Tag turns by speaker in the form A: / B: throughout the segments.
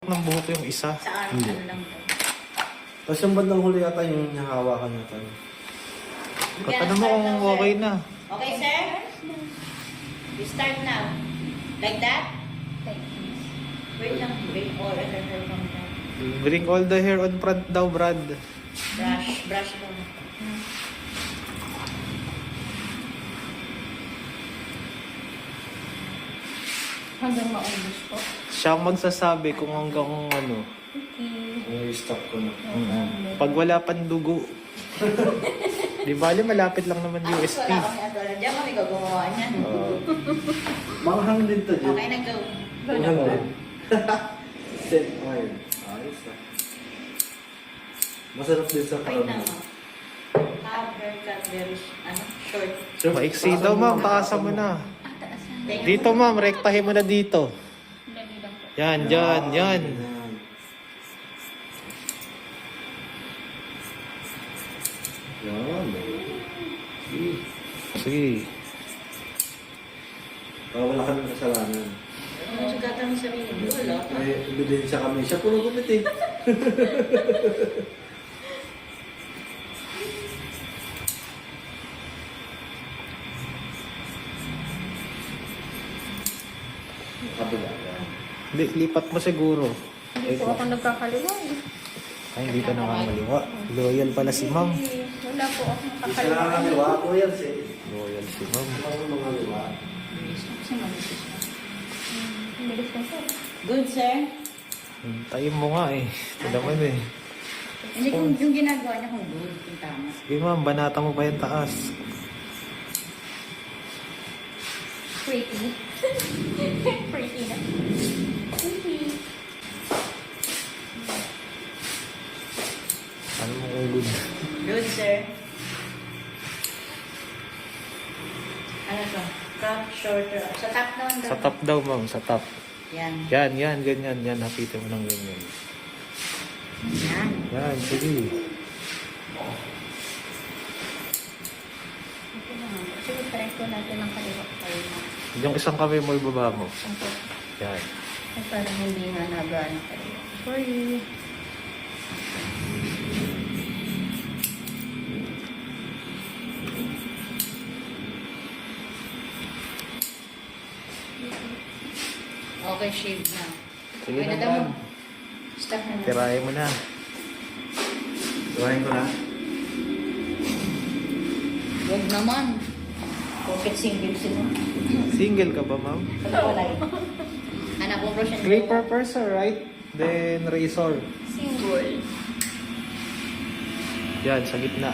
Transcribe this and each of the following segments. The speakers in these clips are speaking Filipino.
A: ng buhok yung isa.
B: Sa arm,
C: Hindi.
B: ano lang to.
C: Tapos yung bandang huli yata yung nahawakan niya tayo.
A: Katanong mo kung okay na.
B: Okay, sir? You start now. Like that? Wait lang. Wait all the hair from the
A: Bring all the hair on front daw, Brad.
B: brush. Brush mo.
D: Hanggang maubos po.
A: Siya ang magsasabi kung hanggang ano.
D: Okay.
C: I-stop ko na.
A: Pag wala pang dugo. Di bali, malapit lang naman USP.
B: Wala kami atulad. Diyan kami gagawa niyan.
C: Manghang din to, Jim.
B: Okay na, go.
C: Manghang din. Set oil. Ayos na. Masarap din sa
B: Wait na
C: karon.
B: mo. Have haircut very, short.
A: Maiksi daw, ma'am. Taasan mo na.
B: Thank you.
A: Dito, ma'am. Rektahin mo na dito.
D: Dali lang po.
A: Yan, yan, yan.
C: Yan.
A: Sige.
C: Wala kami kasalanan.
B: Ano sugatan mo sarili mo? Wala pa.
C: May ebidensya kami. Siya puro gupit eh. Kabila. Yan.
A: Hindi, lipat mo siguro.
D: Hindi po ako nagkakaliwa eh.
A: Ay, hindi ka nakamaliwa. Loyal pala si ma'am.
D: Wala po ako
C: Isa
D: nakakaliwa.
C: lang kami, wako yan si.
A: Loyal si ma'am.
C: Ang mga liwa.
B: Kasi malisis na.
D: Bilis na po.
B: Good, sir.
A: Hintayin mo nga eh. Ito naman eh.
B: Hindi kung yung ginagawa niya kung good, yung tama.
A: Sige ma'am, banata mo pa yung taas.
D: Pretty. Pretty na. Pretty.
A: Ano mo kung good?
B: Good, sir. Ano to? Cut shorter. Sa top naman daw.
A: Sa top daw ma'am, sa top.
B: Yan.
A: Yan, yan, ganyan, yan. Hapitin mo ng ganyan.
B: Yan.
A: Yan, sige.
D: Okay naman. Sige, try ko natin ang kaliwa kayo na.
A: Yung isang kamay mo, ibaba mo.
D: Okay.
A: Yan.
D: Ay, parang hindi nga nagaan ang kaliwa. Sorry.
B: Okay, shave na.
A: Sige
B: Okay
A: na
B: na daw.
A: ma'am.
B: Stop na.
A: Tirahin mo na.
C: Tuwain ko na.
B: Huwag naman. Pocket single sila.
A: Single ka ba ma'am?
B: Pagkawalay. Anak ko, Roshan.
A: Clipper first, right? Then razor.
D: Single.
A: Yan, sa gitna.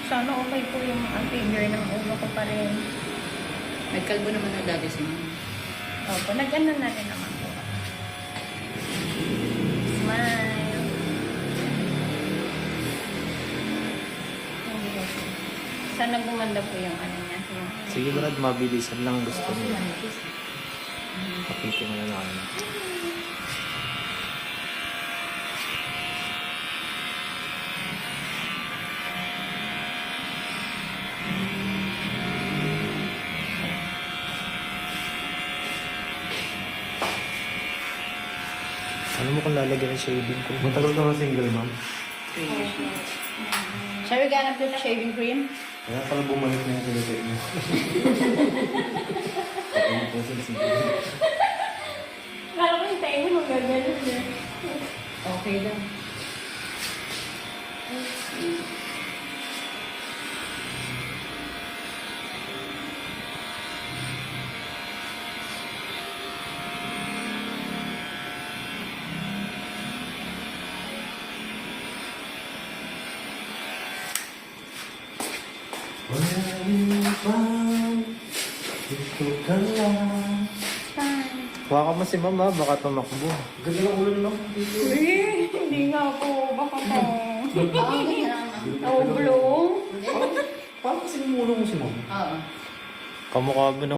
D: Sana okay po yung figure ng ulo ko pa rin.
B: May kalbo naman na dati si Mama.
D: Opo, nag-ano na rin naman po. Smile. Sana gumanda po yung ano niya. Yung,
A: Sige Brad, mabilisan lang gusto niya. Hapitin mo na lang. Ano mo kung lalagyan ng shaving ko?
C: Matagal ka ba single, ma'am?
B: Shall we ganap yung shaving cream?
C: Kaya pala bumalik na yung sinipit mo. Ano po sa single?
D: Kala ko yung tayo mo magagalit niya.
B: Okay lang.
C: Ito ka lang.
A: Huwag ka mo si mama, baka tumakbo.
C: Ganda ng ulo naman.
D: Hindi nga po. Baka po.
B: Okay lang.
D: Oblong.
C: Parang kasi yung ulo mo si ma'am.
B: Oo.
A: Kamukha mo na